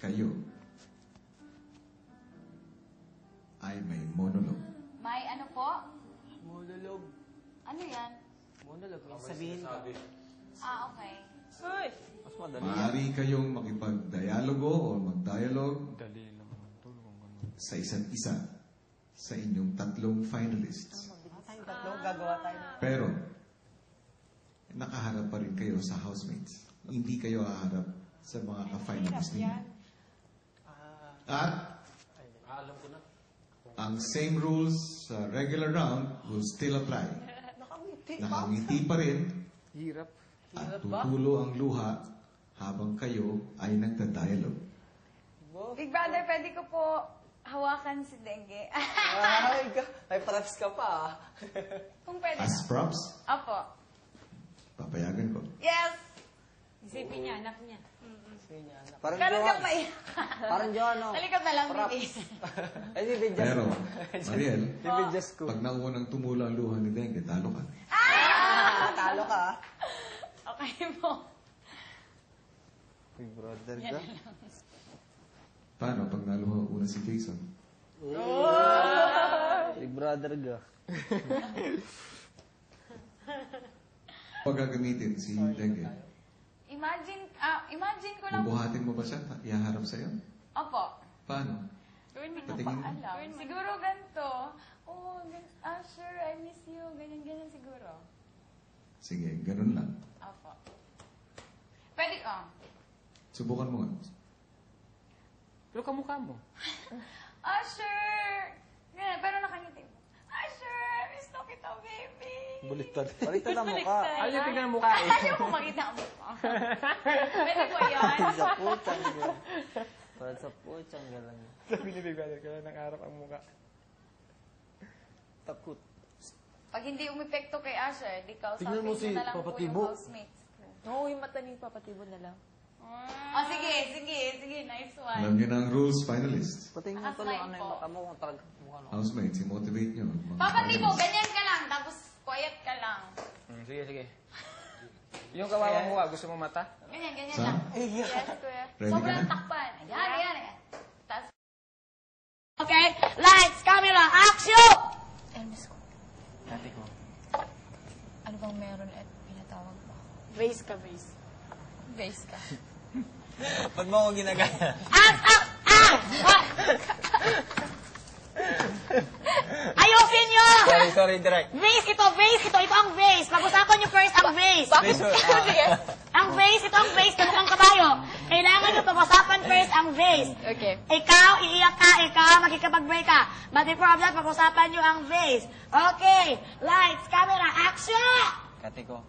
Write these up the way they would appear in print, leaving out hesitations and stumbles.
kayo ay may monologue. May ano po? Monologue. Ano yan? Monologue. Yung sabihin ka. Okay. Ay! Mas madali yan. Maaari kayong makipag-dialogo o mag-dialogue Dali lang. Tulong ganun. sa isa't isa sa inyong tatlong finalists. Tayong tatlo, gagawa tayo. Pero, nakaharap pa rin kayo sa housemates. Hindi kayo haharap sa mga ka-finalists ninyo. At, Alam ko na. ang same rules sa regular round will still apply. Nakangiti pa rin Hirap. at tutulo ang luha habang kayo ay nagda-dialogue. Big Brother, pwede ko po hawakan si Dengue. Ay, may props ka pa. Kung pwede As na. props, Opo. papayagan ko. Yes! Isipin niya, anak niya. Parang Ganun Johan. ka pa yan. Parang Johan, no? Halika na lang, Props. bilis. Ay, di Benjas. Pero, Mariel, Di Benjas ko. pag naunang tumulo ang luha ni Dengue, talo ka. Talo ka. Okay po. Big brother Yan ka. na lang. Paano pag naluha una si Jason? Big brother ka. Pag gagamitin si Dengue, Imagine ko lang. bubuhatin mo ba siya? Ihaharap sa'yo? Opo. Paano? Hindi ko Patingin pa mo. alam. Siguro ganito. Sure, I miss you. Ganyan siguro. Sige, ganun lang. Opo. Pwede, Subukan mo nga. Pero kamukha mo. Sure. Ganyan, pero nakangiti. Sure, miss na kita, baby. Baliktad. Baliktad ang mukha. Ayaw tingnan ang mukha eh. Ayaw mo makita ang mukha. Pwede po yun. Sa putang galang. Para sa putang galang. Sabi ni Big Brother, kaya nangarap ang mukha. Takot. Pag hindi umepekto kay Asher, di kausapin Tingnan mo mo si na lang Papa po Tibo. yung housemates ko. Oo, yung mata ni Papatibo na lang. Sige. Nice one. Alam niyo na ang rules, finalists. Patingin mo Naka-slide tuloy ano yung po. mata mo kung talaga mukha mo. Housemates, i-motivate niyo. mga Papa Tibo, finalists. ganyan ka lang. Tapos quiet ka lang. Sige. Yung kawawang mukha, gusto mo mata? Ganyan Sam? lang. Yes, kuya. Ready ka Sobrang na? takpan. Ayan. Tas- Okay, lights, camera, action! Elmis ko. Dati ko. Ano bang meron at pinatawag mo? Vase ka, vase. Base ka. Ba't mo ako ginagaya? Ayusin nyo! Sorry, direct. Vase, ito ang vase. Pag-usapan nyo first ang vase. Sige. Ang vase, ito ang vase, ganun ang kabayo. Kailangan nyo pag-usapan first ang vase. Okay. Ikaw, iiyak ka, makikipag-break ka. But before that, pag-usapan nyo ang vase. Okay, lights, camera, action! Kati ko,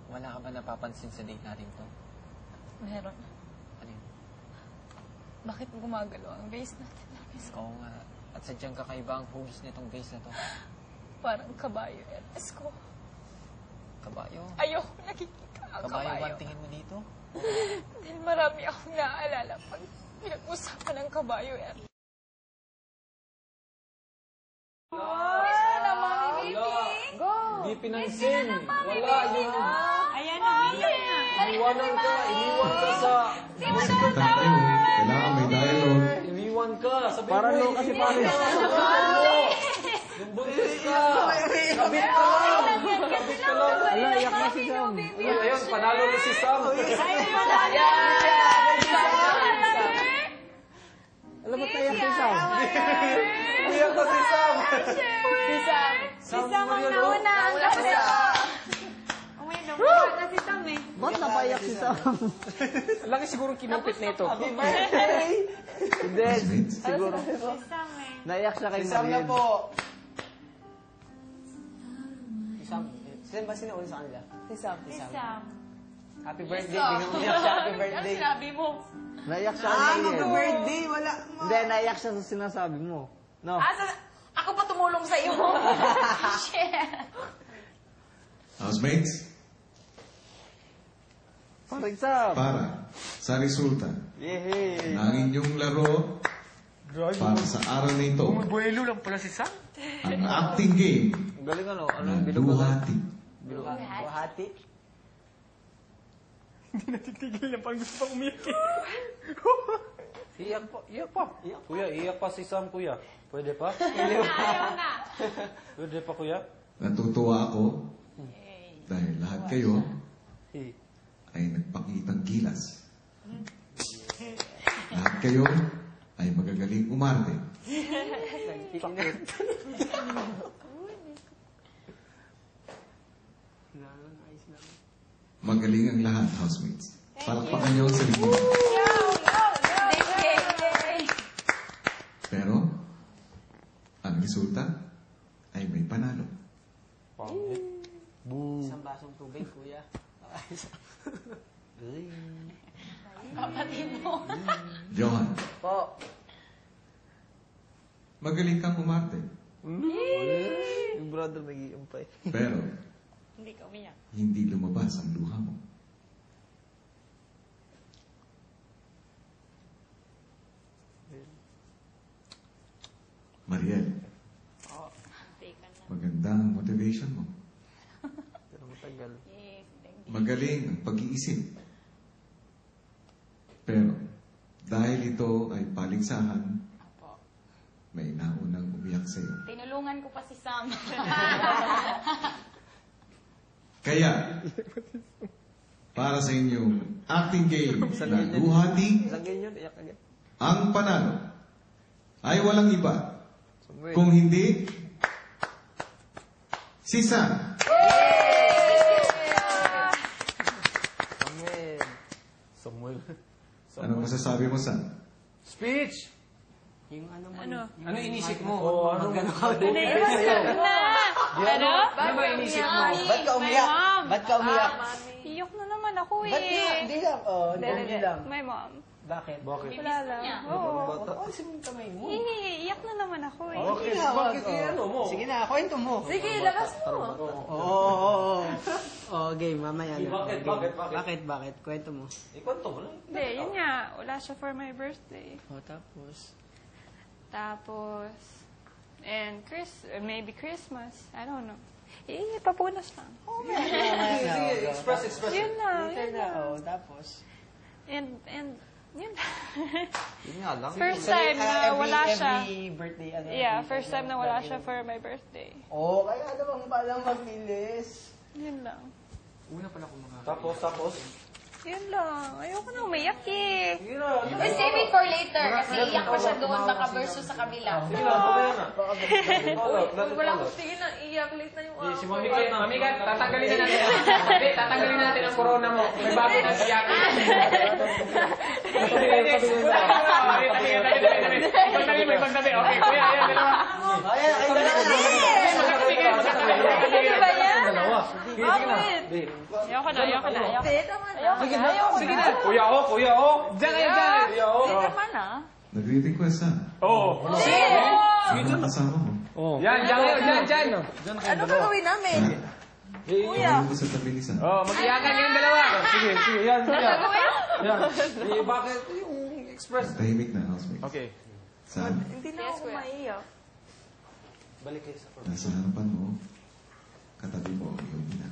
wala ka ba napapansin sa date natin to? Meron. Ano yun? Bakit gumagalaw ang base natin? Oo nga. At sadyang kakaiba ang hugis nitong vase na to. Parang kabayo. Elmis ko. Kabayo. Ayoko nakikita ang Kabayo ba kabayo. ang tingin mo dito? Dahil marami akong naaalala pag pinag-usapan ng kabayo. Bisa naman, baby. Go! Hindi pinansin. Wala yung... Ayan na, Iniwanan ka. Iniwan ka sa... Sagutan kayo. Kailangan may dialogue. Iniwan ka. Sabi mo, Parang no kasi iniwan paano. ka. Yung buntis ka. Kabit ka lang. Kabit ka lang. Ala, iyak na si Sam. Ayun, panalo na si Sam. Alam mo tayo si Sam? Iyak na si Sam. Sam mo yun, oh. Ba't napaiyak si Sam? Laki siguro kinupit na ito. Hindi, Housemates, siguro. Naiyak siya kay Sam na Mariel. po. Sam. Sino ba sinauli sa kanila? Si Sam. Happy birthday. Bigyan mo niya siya. Happy birthday. Sinabi mo. Naiyak siya kay Mariel. birthday. Wala. Hindi, naiyak siya sa sinasabi mo. No. Ako pa tumulong sa iyo. Shit. housemates, Parang Sam. para sa resulta Yehey. ng inyong laro para sa araw na ito, Buelo lang pala si Sam. ang acting game Ang galing ano? Ano na yung binubuhat? Duhati. Buhati. Hindi natitigil na parang gusto pang umiyak eh. Iyak pa. Kuya, iyak pa si Sam, kuya. Pwede pa? Ayaw na. Pwede pa, kuya? Natutuwa ako dahil lahat kayo Eh. ay nagpakitang gilas. Lahat kayo ay magagaling umarte. Magaling ang lahat, housemates. Palakpakan niyo ang sarili niyo. Pero, ang resulta ay may panalo. Isang basong tubig, kuya. Kapatid mo. Johan, Po. magaling kang umarte. Yung brother nag-iimpay. Pero, Hindi ka umiyak. hindi lumabas ang luha mo. Mariel, Teka na. maganda ang motivation mo. Pero matagal. Yes, thank you. Magaling ang pag-iisip. Pero, dahil ito ay paligsahan, Apo. may naunang umiyak sa iyo. Tinulungan ko pa si Sam. Kaya, para sa inyong acting game na luhati, Isang ganyan, iyak agad. ang panalo ay walang iba. Samuel. Kung hindi, si Sam. Samuel. Anong masasabi mo, Sam? Speech! Yung ano mo. Ano inisip mo? Oo, ano Magano ka din. Ano? Ano ba inisip mo? Ba't ka umiyak? Ba't ka umiyak? Iyok na naman ako eh. Ba't nga? Hindi lang. Oh, hindi lang. My mom. Bakit? Bakit? Wala lang. Oo. Kasi mo yung kamay mo. Iyak na naman ako eh. Bakit? Bakit ano mo? Sige na, kwento mo. Sige, labas mo. Oo, game. Mamaya na. Bakit? Bakit? Kwento mo. Ikwento mo lang. Hindi, yun nga. Wala siya for my birthday. Tapos? And maybe Christmas. I don't know. Papunas lang. Sige, express. Yun lang. Later na. Tapos? And yun. Yun nga lang. First time na wala siya. Every birthday, ano? Yeah, first time na wala siya for my birthday. Kaya naman palang mabilis. Yun lang. Tapos. Yun lang. Ayoko na umiyak eh. Sige na. Let's save it for later. Kasi iyak pa siya doon, baka versus sa kabila. Sige na, pabaya na. Wala ko sige na, iyak. Late na yung Si Mami Kat, tatanggalin na natin. Hindi, tatanggalin natin ang corona mo. May bago na siya. Pagtabi. Okay, kuya, ayan, dalawa. Sige ba yan? Sige na. Ayoko na. Sige na. Kuya, Diyan kayo, dyan. Hindi naman ah. Nagre-request, ha? Oo. Ano ang kasama mo? Yan, dyan. Ano gagawin namin? Kuya! Ano sa tabi ni Sam? Mag-iyakan kayong dalawa. Sige, yan. Bakit yung express? Tahimik na, housemates. Okay. Sam, Hindi na ako maiyak. Balik kayo sa nasa harapan mo, katabi mo ang iyong ina.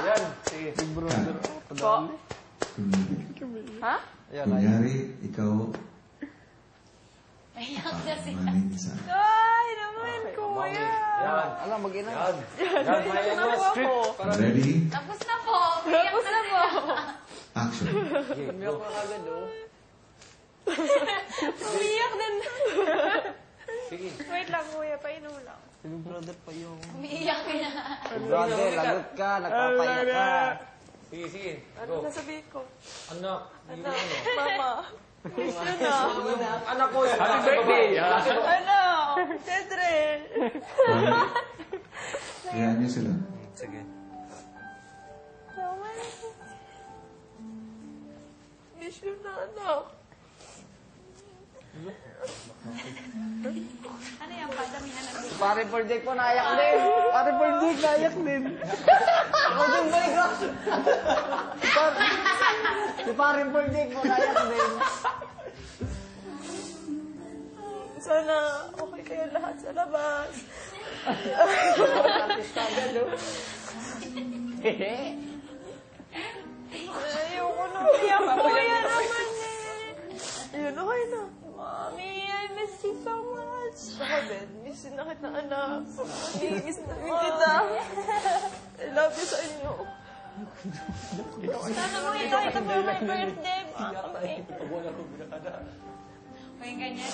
Yan. Sige. Ha? Kunyari, ikaw, Mahiyak na si nanay ni Sam. Ay, naman, kuya. Yan. Alam, mag-ina. Yan, may ano, street. Ready? Tapos na po. Tapos na po. Action. Umiyak ka agad, Umiyak din. Sige. Wait lang, kuya. Painom lang. Yung brother pa yung... Umiiyak na. Brother, lagot ka, nagpapayak ka. Sige. Ano nasabihin ko? Anak. Mama. Miss you na. Anak ko. Happy birthday. Ano? Children. Hayaan niyo sila. Sige. Miss you na, anak. Ano yung padamihan ng buhay? Pare for Dick po, naiyak din. Pare for Dick, naiyak din. Ako din, my gosh. Si Pare for Dick po, naiyak din. Sana okay kayo lahat sa labas. Ayoko na. Iyak ako. Kuya naman eh. Ayun, okay na. Mommy, I miss you so much. Ako din, miss na kita, anak. Miss na kita. I love you sa inyo. Sana mo ito. Ito for my birthday. Mommy. Kung ganyan,